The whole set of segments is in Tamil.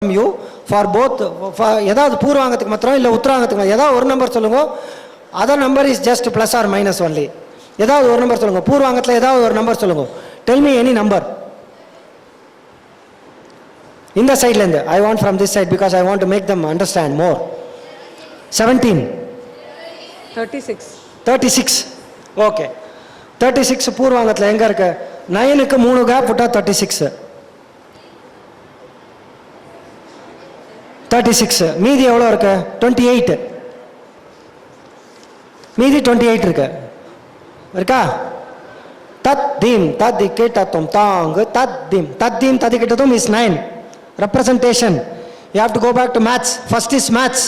you for both ஏதாவது பூர்வாங்கத்துக்கு மாத்திரம் இல்ல உத்தராங்கத்துக்கு ஏதாவது ஒரு நம்பர் சொல்லுங்க. Other number is just plus or minus only. ஏதாவது ஒரு நம்பர் சொல்லுங்க. பூர்வாங்கத்துல ஏதாவது ஒரு நம்பர் சொல்லுங்க. Tell me any number. இந்த சைடுல இருந்து I want from this side because I want to make them understand more. 17 36 okay. 36 பூர்வாங்கத்துல எங்க இருக்கு? 9 க்கு 3 கேப் விட்டா 36 மீதி எவ்வளோ இருக்கு? 28. மீதி 28 இருக்கு இருக்கா? தத்தீம் தத்தி கேட்டதும் தாங்கு தத்தீம் தத்தீம் தத்தி கேட்டதும் is 9 representation. You have to go back to maths. First is maths.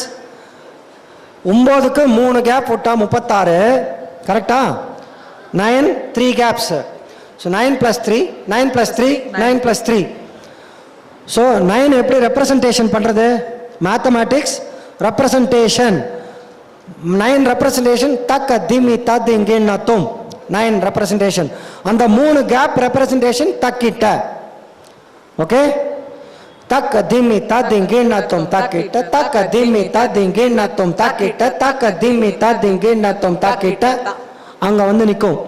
9க்கு 3 கேப் விட்டா 36 கரெக்டா? 9 3 gaps. So 9 plus 3 9 plus 3 9 plus 3. So 9 எப்படி ரெப்ரசன்டேஷன் பண்ணுறது? மேத்தமேட்டிக்ஸ் ரெப்ரசன்டேஷன் 9 ரெப்ரசன்டேஷன் தக்க திமி தத் இங்கேன்னு 9 ரெப்ரசன்டேஷன். அந்த 3 கேப் ரெப்ரசன்டேஷன் தக்கிட்ட. ஓகே, தக்க திமி தத் இங்கேன்னு தக்கிட்ட தக்க திமி தத் இங்கேன்னு தக்கிட்ட தக்க திமி தத் இங்கேன்னு தக்கிட்ட அங்கே வந்து நிற்கும்.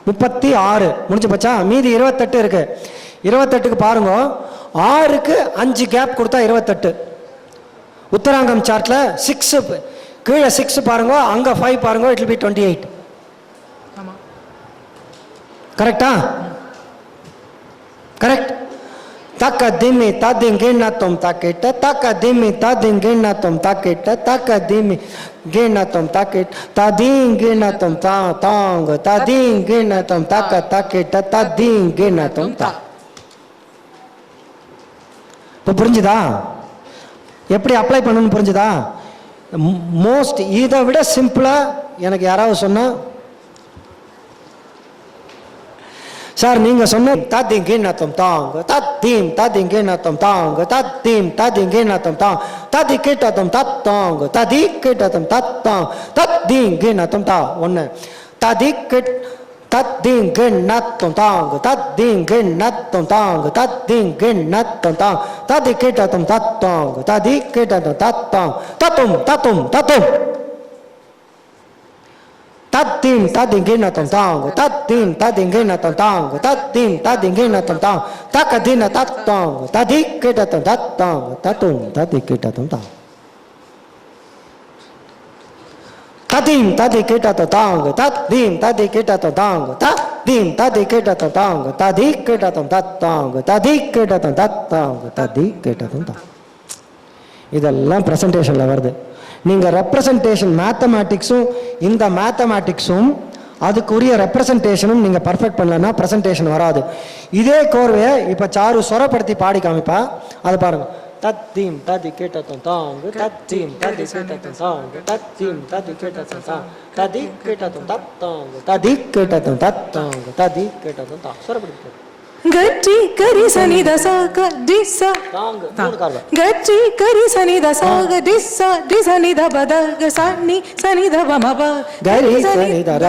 36 முடிஞ்சு போச்சா? மீதி 28 இருக்கு. 28க்கு பாருங்க, 6க்கு 5 கேப் கொடுத்தா 28. உத்தராங்கம் சார்ட்ல 6 கீழே 6 பாருங்க, அங்க 5 பாருங்க, இட் வில் பி 28. கரெக்டா? கரெக்ட். தக்க திம்மி தத்திங்கிண்ணத்தும் தக்கிட்ட தக்க திம்மி தத்திங்கிண்ணத்தும் தக்கிட்ட தக்க திம்மி கிண்ணத்தும் தக்கிட்ட ததீங்கிண்ணத்தும் தாங்க ததீங்கிண்ணத்தும் தக்க தக்கிட்ட ததீங்கிண்ணத்தும் தா. இப்போ புரிஞ்சுதா? எப்படி அப்ளை பண்ணணும்னு புரிஞ்சுதா? மோஸ்ட் இதை விட சிம்பிளா எனக்கு யாராவது சொன்னா, சார் நீங்க சொன்ன தத்திங்கிண்ணத்தும் தாங்க தத்தீம் தத்திங்கிண்ணத்தும் தாங்க தத்தீம் தத்திங்கிண்ணத்தும் தாங்க ததி கிட்டத்தும் தத்தாங்க ததி கிட்டத்தும் தத்தாங்க தத்தீங்கிண்ணத்தும் தா. ஒன்று ததி கிட் தத்தீங்கிண்ணத்தும் தாங்க தத்தீங்கிண்ணத்தும் தாங்க தத்தீங்கிண்ணத்தும் தாங்க ததி கிட்டத்தும் தத்தாங்க ததி கிட்டத்தும் தத்தாங்க தத்தும் தத்தும் தத்தும் தத்தீம் ததிங்கிண்ணத்தும் தாங்க தத்தீம் ததிங்கிண்ணத்தும் தாங்க தத்தீம் ததிங்கிண்ணத்தும் தாங்க தக்கதின தத்தாங்க ததி கிட்டத்தும் தத்தாங்க தத்தும் ததி கிட்டத்தும் தாங்க ததீம் ததி கிட்டத்தும் தாங்க தத்தீம் ததி கிட்டத்தும் தாங்க தத்தீம் ததி கிட்டத்தும் தாங்க ததி கிட்டத்தும் தத்தாங்க ததி கிட்டத்தும் தத்தாங்க ததி கிட்டத்தும் தாங்க. இதெல்லாம் பிரசன்டேஷன்ல வருது. நீங்க ரெப்ரசன்டேஷன் மேத்தமேட்டிக்ஸும் இந்த மேத்தமேட்டிக்ஸும் அதுக்குரிய ரெப்ரசன்டேஷனும் நீங்க பர்ஃபெக்ட் பண்ணலன்னா பிரசன்டேஷன் வராது. இதே கோர்வையை இப்ப சாரு சொரப்படுத்தி பாடி காமிப்பா, அது பாருங்க. தத்தீம் ததி கேட்டதும் தாங்க தத்தீம் ததி கேட்டதும் தாங்க தத்தீம் ததி கேட்டதும் தாங்க ததி கேட்டதும் தத்தாங்க ததி கேட்டதும் தத்தாங்க ததி கேட்டதும் தா. சொரப்படுத்தி गट्टी करी सनी दसा ग डिसा தாங்க மூணு கார்வை. गट्टी करी सनी दसा ग डिसा डिसनी द बद ग सनी सनी द बम ब गरी सनी द र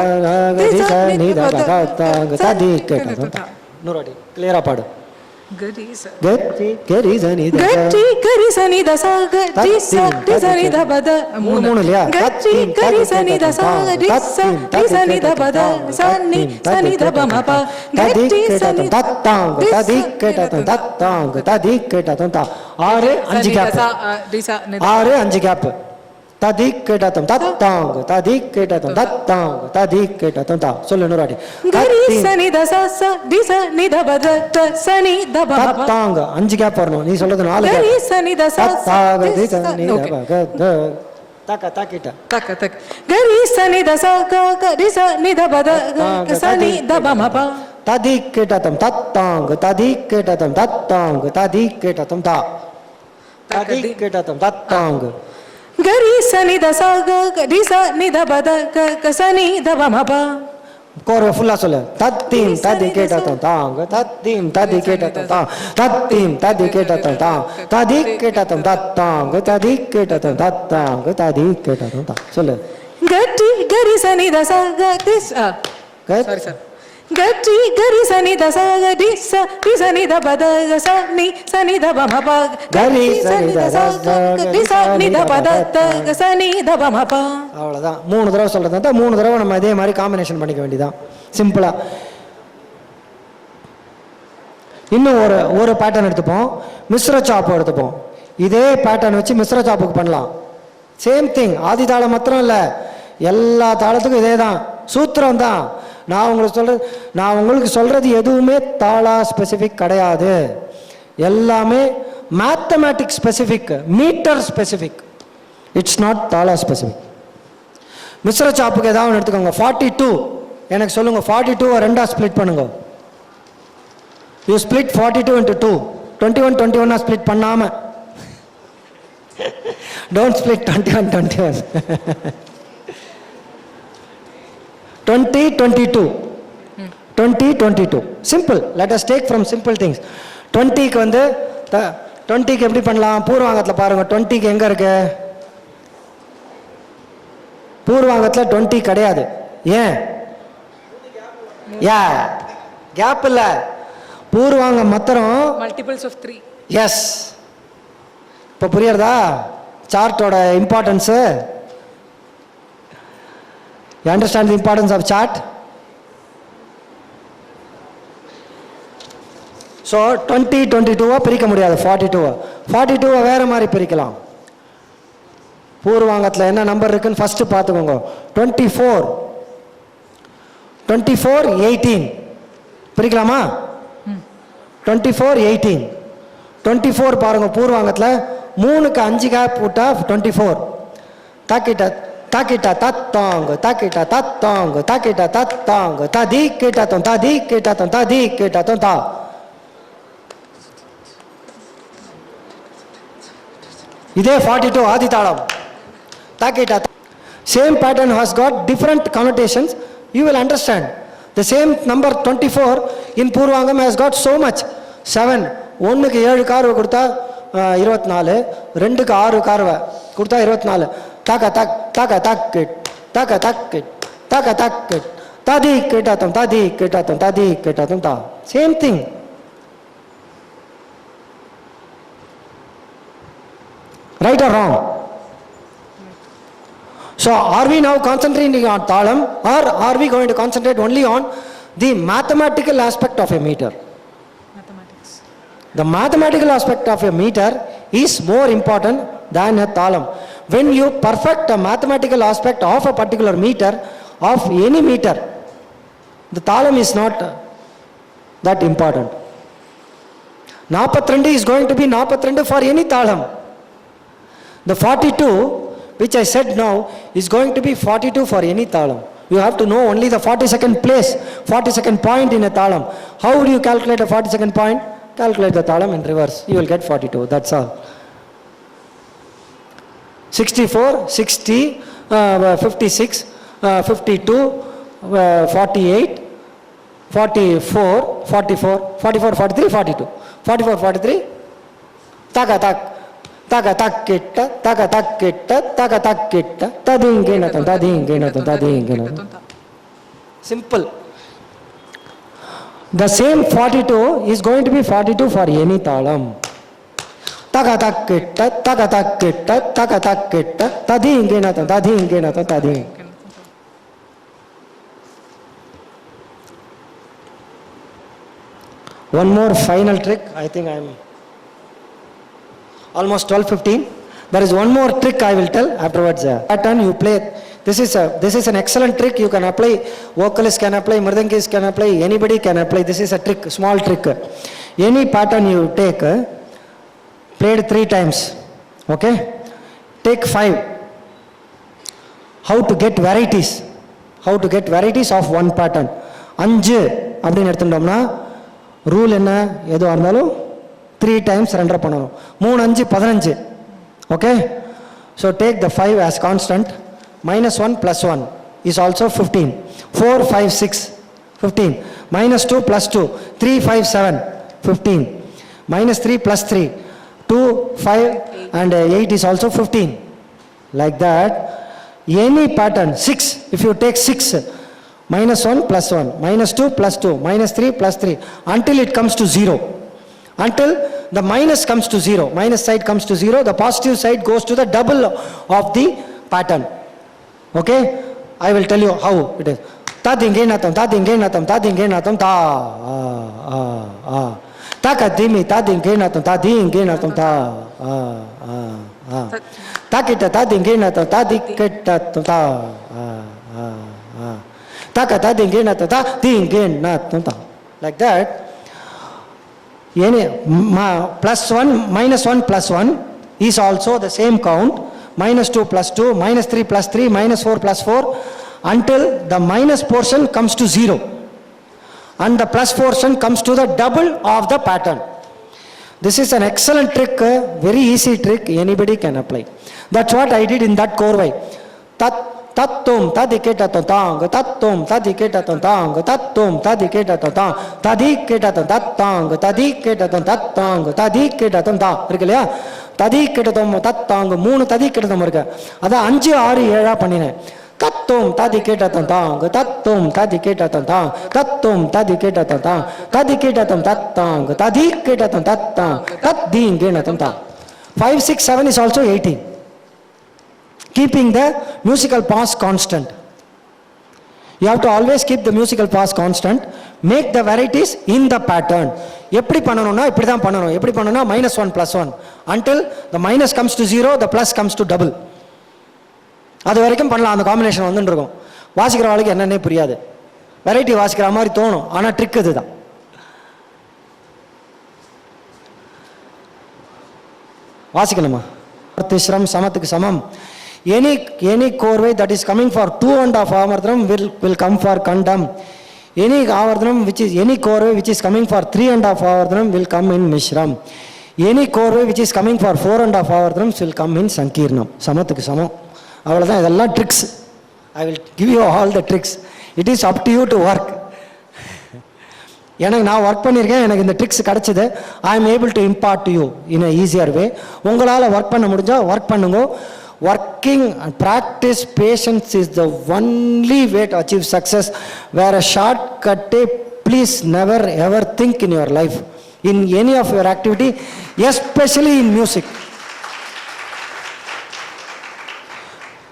गरी सनी द ब तांग तदी केटदुम ता. நூறாடி கிளியரா பாடு. गट्टी करी सनी द गट्टी करी सनी दसा ग डिसा डिसनी द बद மூணு இல்லையா? गट्टी करी सनी दसा ग डिसा डिसनी द बद सनी सनी द बम ब तदी गट्टी केटदुम ततांग तदी केटदुम ततांग तदी केटदुम ता. 6 5 கேப் 6 5 கேப் ததி கேட்டதும் தத்தாங்க ததி கேட்டதும் தத்தாங்க ததி கேட்டதும் தா. சொல்லு நூறாடி. गरी सनी दसा स डिस नि द बद त सनी द बम ब தத்தாங்க 5 கேப் வரணும். நீ சொல்றது 4 கேப். गरी सनी दसा தத்தாங்க தி சனி த பக த தக்க தக்கிட்ட तक तक गरी सनी दसा ग ग डिस नि द बद ग सनी द बम ब ததி கேட்டதும் தத்தாங்க ததி கேட்டதும் தத்தாங்க ததி கேட்டதும் தா. ததி கேட்டதும் தத்தாங்க गरी सनी दसा ग ग डिस नि द बद ग सनी द बम ब கோர ஃபுல்லா சொல்லு. தத்தீம் ததி கேட்டதும் தாங்க தத்தீம் ததி கேட்டதும் தா தத்தீம் ததி கேட்டதும் தா ததி கேட்டதும் தத்தாங்க ததி கேட்டதும் தத்தாங்க ததி கேட்டதும் தா. சொல்லு. गट्टी गरी सनी दसा ग dish sorry sir Gati gari sani da sa ga di sani da ba da ga sani da ba ma pa Gari sani da sa ga di sani da ba da ga sani da ba ma pa. அவ்வளோதான். 3 தடவை சொல்கிறது தான் 3 தடவை நம்ம இதே மாதிரி காம்பினேஷன் பண்ணிக்க வேண்டியதான் சிம்பிளாக. இன்னும் ஒரு பேட்டர்ன் எடுத்துப்போம், மிஸ்ர சாப்பு எடுத்துப்போம். இதே பேட்டர்ன் வச்சு மிஸ்ர சாப்புக்கு பண்ணலாம். சேம் திங், ஆதி தாளம் மாத்திரம் இல்லை, எல்லா தாளத்துக்கும் இதே தான், சூத்திரம் தான். நான் உங்களுக்கு சொல்றது எதுவுமே தாளா ஸ்பெசிஃபிக் கிடையாது, எல்லாமே mathematic specific, metre specific. It's not தாளா ஸ்பெசிஃபிக். மிஸ்ர சாப்புக்கு ஏதாவது எடுத்துக்கோங்க. 42 எனக்கு சொல்லுங்க, 42 ரெண்டா ஸ்பிளிட் பண்ணுங்க. You split 42 into 2. 21 ஸ்பிளிட் பண்ணாம, don't split 21. 20 22 simple. Let us take from simple things. 20க்கு வந்து 20க்கு எப்படி பண்ணலாம்? பூர்வாங்கத்தில் பாருங்க, 20க்கு எங்க இருக்கு? பூர்வாங்கத்தில் 20 கிடையாது. ஏன்? கேப் இல்ல, பூர்வாங்க மாத்திரம் Multiples of 3. எஸ். இப்போ புரியுறதா சார்ட்டோட importance? You understand the importance of chart? So 20 22 பிரிக்க முடியாது. 42 வேற மாதிரி பிரிக்கலாம். பூர்வாங்கத்தில் என்ன நம்பர் இருக்குன்னு ஃபர்ஸ்ட் பார்த்துக்கோங்க. 24 18 பிரிக்கலாமா? 24 18. 24 பாருங்க, பூர்வாங்கத்தில் 3க்கு 5 கேப் போட்டா 24. தாக்கிட்ட தத்தாங்க தாக்கிட்ட தத்தாங்க தாக்கிட்ட தத்தாங்க ததி கேட்டாத்தோம் ததி கேட்டாத்தோம் ததி கேட்டாத்தோம் தா. இதே 42 ஆதி தாளம். தாக்கிட்ட same pattern has got different connotations. You will understand. The same number 24 in Purvangam has got so much. 7 1க்கு 7 கார்வை கொடுத்தா 24, 2க்கு 6 கார்வை கொடுத்தா 24. தாக்க தக் தாக்க தக்கிட் தாக்க தக்கிட் தாக்க தக்கிட் தாதி கேட்டாத்தோம் தாதி கேட்டாத்தோம் தாதி கேட்டாத்தோம் தா. Same thing. Right or wrong? So are we now concentrating on talam, or are we going to concentrate only on the mathematical aspect of a meter? Mathematics. The mathematical aspect of a meter is more important than a talam. When you perfect a mathematical aspect of a particular meter, of any meter, the talam is not that important. 42 is going to be 42 for any talam. The 42 which I said now is going to be 42 for any talam. You have to know only the 42nd place, 42nd point in a talam. How would you calculate a 42nd point? Calculate the talam in reverse. You will get 42. That's all. 64, 60, 56, 52, 48, 44, 44, 44, 43, 42. 44, 43. Taka tak. Taka tak kitta, taka tak kitta, taka tak kitta. Tadingenatam, tadingenatam, tadingenatam. Simple. The same 42 is going to be 42 for any talam. Taka tak kitta, taka tak kitta, taka tak kitta. Tadingenatam, tadingenatam, tadingenatam. One more final trick. I think I am almost 12:15. There is one more trick I will tell afterwards. Pattern you play. This is an excellent trick. You can apply. Vocalist can apply. Mridangist can apply. Anybody can apply. This is a trick, small trick. Any pattern you take, played 3 times. Okay. Take 5. How to get varieties? How to get varieties of one pattern? 5 அப்படின்னு எடுத்துட்டோம்னா ரூல் என்ன? எதுவாக இருந்தாலும் 3 times surrender பண்ணணும். 3 5 15. Okay. So take the 5 as constant. -1 + 1 is also 15. 4 5 6 15. -2 + 2 3 5 7 15. -3 + 3 2 5 and 8 is also 15. Like that. Any pattern 6, if you take 6, -1 + 1, -2 + 2, -3 + 3, until it comes to 0. Until the minus comes to 0, minus side comes to 0, the positive side goes to the double of the pattern. Okay, I will tell you how it is. Tadingenatam, tadingenatam, tadingenatam, ta, takadimi, tadingenatam, tadingenatam, ta, takita, tadingenatam, tadiketatam, ta, takatadingenatam, tadingenatam, ta. Like that. Any +1, -1 + 1 is also the same count. -2 + 2, -3 + 3, -4 + 4, until the minus portion comes to 0 and the plus portion comes to the double of the pattern. This is an excellent trick, very easy trick, anybody can apply. That's what I did in that korvai. Tattum tadiketatam tang, tattum tadiketatam tang, tattum tadiketatam tang, tadiketatam tattang, tadiketatam tattang, tadiketatam ta. இருக்கு இல்லையா? ததிக்கெட்டதம் தத்தாங்க 3 ததிக்கெட்டதம் இருக்கு. அதான் 5 6 7 பண்ணினேன். தத்தும் ததிக்கெட்டதம் தாங்க, தத்தும் ததிக்கெட்டதம் தாங்க, தத்தும் ததிக்கெட்டதம் தாங்க, ததிக்கெட்டதம் தத்தாங்க, ததிக்கெட்டதம் தத்தாங்க, தத்தீங்கெட்டதம் தாங்க. 5 6 7 is also 18. Keeping the musical pause constant. You have to always keep the musical pause constant. Make the varieties in the pattern. எப்படி பண்ணணும்னா இப்படி தான் பண்ணணும். எப்படி பண்ணணும்னா -1 + 1 until the minus comes to 0, the plus comes to double. அது வரைக்கும் பண்ணலாம். அந்த காம்பினேஷன் வந்துட்டு இருக்கும். வாசிக்கிற ஆளுக்கு என்னன்னே புரியாது. வெரைட்டி வாசிக்கிற மாதிரி தோணும். ஆனால் ட்ரிக் இதுதான். வாசிக்கணுமா? திஸ்ரம் சமத்துக்கு சமம். Any korvai that is coming for 2.5 avardhanam will come for kandam. Any korvai which is coming for 3.5 avardhanam will come in mishram. Any korvai which is coming for 4.5 avardhanams will come in sankirnam. சமத்துக்கு சமம். அவ்வளோதான். இதெல்லாம் tricks. I will give you all the tricks. It is up to you to work. எனக்கு நான் ஒர்க் பண்ணியிருக்கேன். எனக்கு இந்த ட்ரிக்ஸ் கிடச்சிது. I am able to impart to you in a easier way. உங்களால் ஒர்க் பண்ண முடிஞ்சால் ஒர்க் பண்ணுங்க. Working and practice patience is the only way to achieve success. Where a shortcut, please never ever think in your life, in any of your activity, especially in music.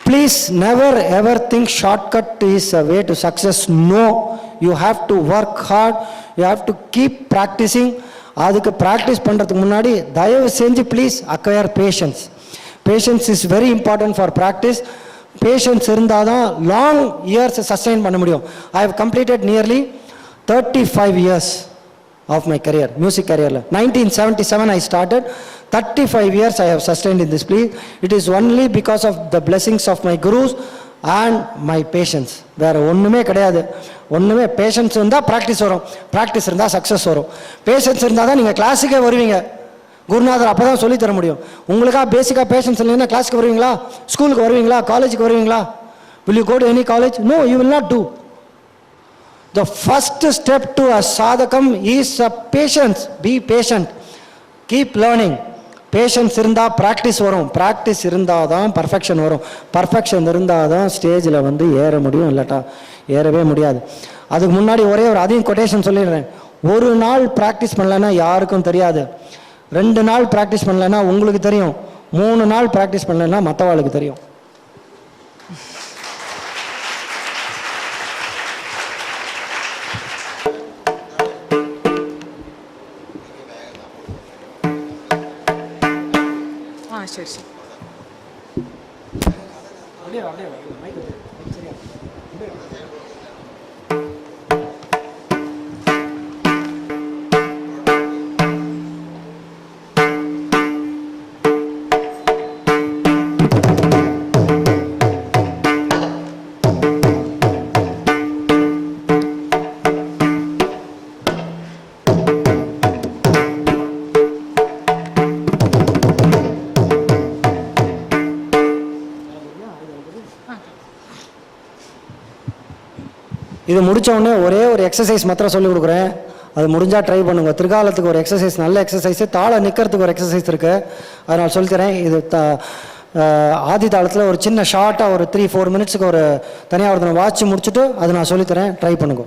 Please never ever think shortcut is a way to success. No, you have to work hard. You have to keep practicing. அதுக்கு ப்ராக்டிஸ் பண்ணுறதுக்கு முன்னாடி தயவு செஞ்சு please acquire patience. Patience is very important for practice. Patience இருந்தால் தான் லாங் இயர்ஸ் சஸ்டெயின் பண்ண முடியும். I have completed nearly 35 years of my career, music career. 1977 I started. 35 years I have sustained in this place. It is only because of the blessings of my gurus and my patience. வேறு ஒன்றுமே கிடையாது. ஒன்றுமே பேஷன்ஸ் இருந்தால் ப்ராக்டிஸ் வரும், ப்ராக்டிஸ் இருந்தால் சக்ஸஸ் வரும். பேஷன்ஸ் இருந்தால் தான் நீங்கள் கிளாஸுக்கே வருவீங்க. குருநாதர் அப்போ தான் சொல்லித்தர முடியும். உங்களுக்காக பேசிக்காக பேஷன்ஸ் இல்லைன்னா கிளாஸுக்கு வருவீங்களா? ஸ்கூலுக்கு வருவீங்களா? காலேஜுக்கு வருவீங்களா? Will you go to any college? No, you will not do. The first step to a சாதகம் is a patience. Be patient, keep learning. Patience இருந்தால் ப்ராக்டிஸ் வரும், ப்ராக்டிஸ் இருந்தால் தான் பர்ஃபெக்ஷன் வரும், பர்ஃபெக்ஷன் இருந்தால் தான் ஸ்டேஜில் வந்து ஏற முடியும், இல்லாட்டா ஏறவே முடியாது. அதுக்கு முன்னாடி ஒரே ஒரு அதையும் கொட்டேஷன் சொல்லிடுறேன். ஒரு நாள் ப்ராக்டிஸ் பண்ணலைன்னா யாருக்கும் தெரியாது. 2 நாள் ப்ராக்டிஸ் பண்ணலைன்னா உங்களுக்கு தெரியும். 3 நாள் ப்ராக்டிஸ் பண்ணலைன்னா மற்றவாளுக்கு தெரியும். சரி சரி. இது முடித்த உடனே ஒரே ஒரு எக்ஸசைஸ் மாத்திரம் சொல்லிக் கொடுக்குறேன். அது முடிஞ்சால் ட்ரை பண்ணுங்க. திருகாலத்துக்கு ஒரு எக்ஸசைஸ், நல்ல எக்ஸசைஸு. தாளை நிற்கிறதுக்கு ஒரு எக்ஸசைஸ் இருக்குது, அதை நான் சொல்லித்தரேன். இது ஆதி தாளத்தில் ஒரு சின்ன ஷார்ட்டாக ஒரு 3-4 மினிட்ஸுக்கு ஒரு தனியாக ஒருத்தனை வாட்ச் முடிச்சுட்டு அது நான் சொல்லித்தரேன், ட்ரை பண்ணுங்க.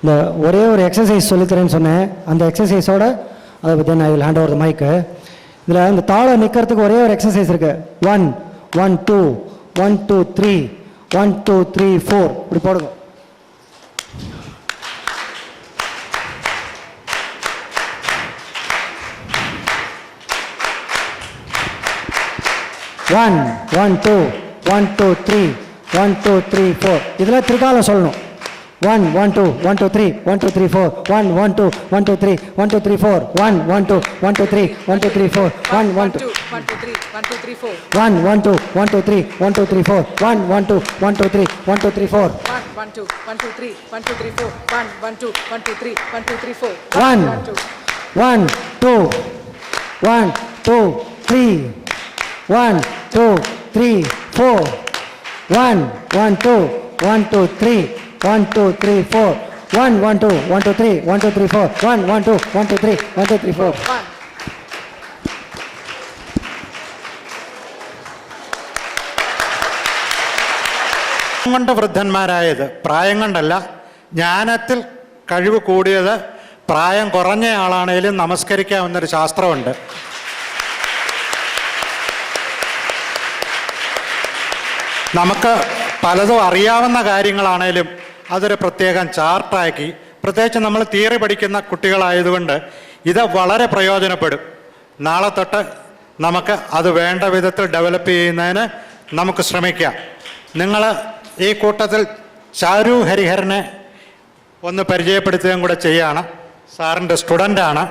இந்த ஒரே ஒரு எக்ஸசைஸ் சொல்லித்தரேன்னு சொன்னேன். அந்த எக்ஸசைஸோட அதை then I will hand over the mic. இதில் இந்த தாளம் நிற்கிறதுக்கு ஒரே ஒரு எக்ஸசைஸ் இருக்கு. 1 1 2 1 2 3 1 2 3 4 இப்படி போடுங்க. ஒன் ஒன் டூ 1 2 3 1 2 3 4 இதில் திரிகாலம் சொல்லணும். 1 1 2 1 2 3 1 2 3 4 1 1 2 1 2 3 1 2 3 4 1 1 2 1 2 3 1 2 3 4 1 1 2 1 2 3 1 2 3 4 1 1 2 1 2 3 1 2 3 4 1 1 2 1 2 3 1 2 3 4 1 1 2 1 2 3 1 2 3 4 1 1 2 1 2 3 1 2 3 4 1 1 2 1 2 3 1 2 3 4 1 1 2 1 2 3 1 2 3 4 1 1 2 1 2 3 1 2 3 4 1 1 2 1 2 3 1 2 3 4 കൊണ്ട് വൃദ്ധന്മാരായത് പ്രായം കൊണ്ടല്ല, ജ്ഞാനത്തിൽ കഴിവ് കൂടിയത് പ്രായം കുറഞ്ഞ ആളാണേലും നമസ്കരിക്കാവുന്നൊരു ശാസ്ത്രമുണ്ട്. നമുക്ക് പലതും അറിയാവുന്ന കാര്യങ്ങളാണേലും അതൊരു പ്രത്യേകം ചാർട്ടാക്കി, പ്രത്യേകിച്ച് നമ്മൾ തിയറി പഠിക്കുന്ന കുട്ടികളായതുകൊണ്ട് ഇത് വളരെ പ്രയോജനപ്പെടും. നാളെ തൊട്ട് നമുക്ക് അത് വേണ്ട വിധത്തിൽ ഡെവലപ്പ് ചെയ്യുന്നതിന് നമുക്ക് ശ്രമിക്കാം. നിങ്ങൾ ഈ കൂട്ടത്തിൽ ചാരു ഹരിഹരനെ ഒന്ന് പരിചയപ്പെടുത്തുകയും കൂടെ ചെയ്യാണ്. സാറിൻ്റെ സ്റ്റുഡൻ്റാണ്.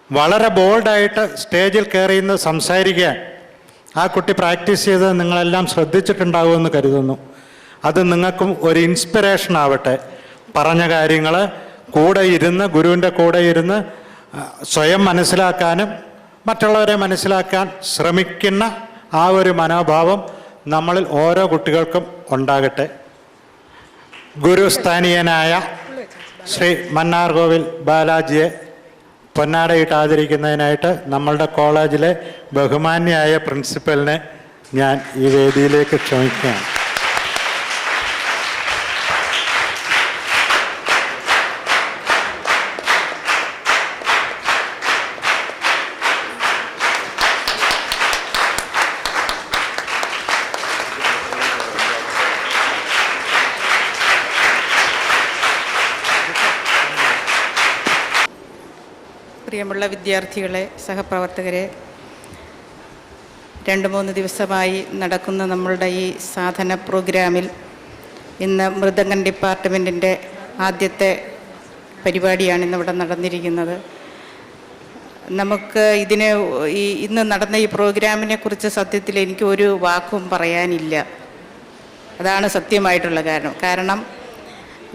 വളരെ ബോൾഡായിട്ട് സ്റ്റേജിൽ കയറി ഇന്ന് സംസാരിക്കാൻ ആ കുട്ടി പ്രാക്ടീസ് ചെയ്ത് നിങ്ങളെല്ലാം ശ്രദ്ധിച്ചിട്ടുണ്ടാകുമെന്ന് കരുതുന്നു. അത് നിങ്ങൾക്കും ഒരു ഇൻസ്പിറേഷൻ ആവട്ടെ. പറഞ്ഞ കാര്യങ്ങൾ കൂടെ ഇരുന്ന്, ഗുരുവിൻ്റെ കൂടെ ഇരുന്ന് സ്വയം മനസ്സിലാക്കാനും മറ്റുള്ളവരെ മനസ്സിലാക്കാൻ ശ്രമിക്കുന്ന ആ ഒരു മനോഭാവം നമ്മളിൽ ഓരോ കുട്ടികൾക്കും ഉണ്ടാകട്ടെ. ഗുരുസ്ഥാനീയനായ ശ്രീ മന്നാർകോവിൽ ബാലാജിയെ പൊന്നാടയിട്ട് ആദരിക്കുന്നതിനായിട്ട് നമ്മളുടെ കോളേജിലെ ബഹുമാന്യായ പ്രിൻസിപ്പലിനെ ഞാൻ ഈ വേദിയിലേക്ക് ക്ഷണിക്കുകയാണ്. പ്രിയമുള്ള വിദ്യാർത്ഥികളെ, സഹപ്രവർത്തകരെ, 2-3 ദിവസമായി നടക്കുന്ന നമ്മളുടെ ഈ സാധന പ്രോഗ്രാമിൽ ഇന്ന് മൃദംഗം ഡിപ്പാർട്ട്മെൻറ്റിൻ്റെ ആദ്യത്തെ പരിപാടിയാണ് ഇന്നിവിടെ നടന്നിരിക്കുന്നത്. നമുക്ക് ഇന്ന് നടന്ന ഈ പ്രോഗ്രാമിനെ കുറിച്ച് സത്യത്തിൽ എനിക്ക് ഒരു വാക്കും പറയാനില്ല. അതാണ് സത്യമായിട്ടുള്ള കാരണം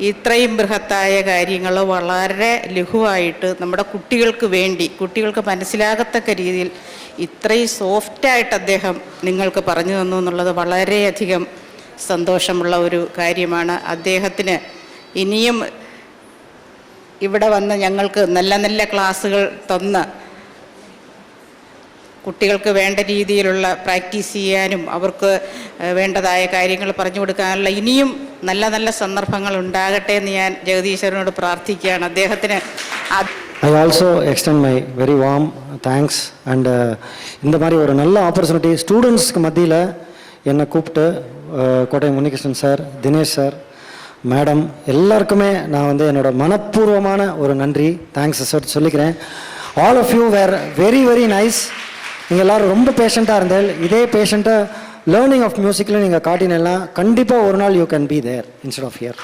ഇത്രയും ബൃഹത്തായ കാര്യങ്ങൾ വളരെ ലഘുവായിട്ട് നമ്മുടെ കുട്ടികൾക്ക് വേണ്ടി, കുട്ടികൾക്ക് മനസ്സിലാകത്തക്ക രീതിയിൽ ഇത്രയും സോഫ്റ്റായിട്ട് അദ്ദേഹം നിങ്ങൾക്ക് പറഞ്ഞു തന്നു എന്നുള്ളത് വളരെയധികം സന്തോഷമുള്ള ഒരു കാര്യമാണ്. അദ്ദേഹത്തിന് ഇനിയും ഇവിടെ വന്ന് ഞങ്ങൾക്ക് നല്ല നല്ല ക്ലാസ്സുകൾ തന്ന് കുട്ടികൾക്ക് വേണ്ട രീതിയിലുള്ള പ്രാക്ടീസ് ചെയ്യാനും അവർക്ക് വേണ്ടതായ കാര്യങ്ങൾ പറഞ്ഞു കൊടുക്കാനുള്ള ഇനിയും നല്ല നല്ല സന്ദർഭങ്ങൾ ഉണ്ടാകട്ടെ എന്ന് ഞാൻ ജഗദീശ്വരനോട് പ്രാർത്ഥിക്കുകയാണ്. അദ്ദേഹത്തിന് I also extend my very warm thanks and இந்த மாதிரி ஒரு நல்ல ஆப்பர்ச்சுனிட்டி ஸ்டூடெண்ட்ஸ்க்கு மத்தியில் என்னை கூப்பிட்டு Kottai Munikrishnan sir, Dinesh sir, madam எல்லாருக்குமே நான் வந்து என்னோட மனப்பூர்வமான ஒரு நன்றி, தேங்க்ஸ் சார் சொல்லிக்கிறேன். All of you were very very nice. நீங்கள் எல்லோரும் ரொம்ப பேஷண்ட்டாக இருந்தால் இதே பேஷண்ட்டை லேர்னிங் ஆஃப் மியூசிக்கில் நீங்கள் காட்டினெல்லாம் கண்டிப்பாக ஒரு நாள் you can be there instead of here.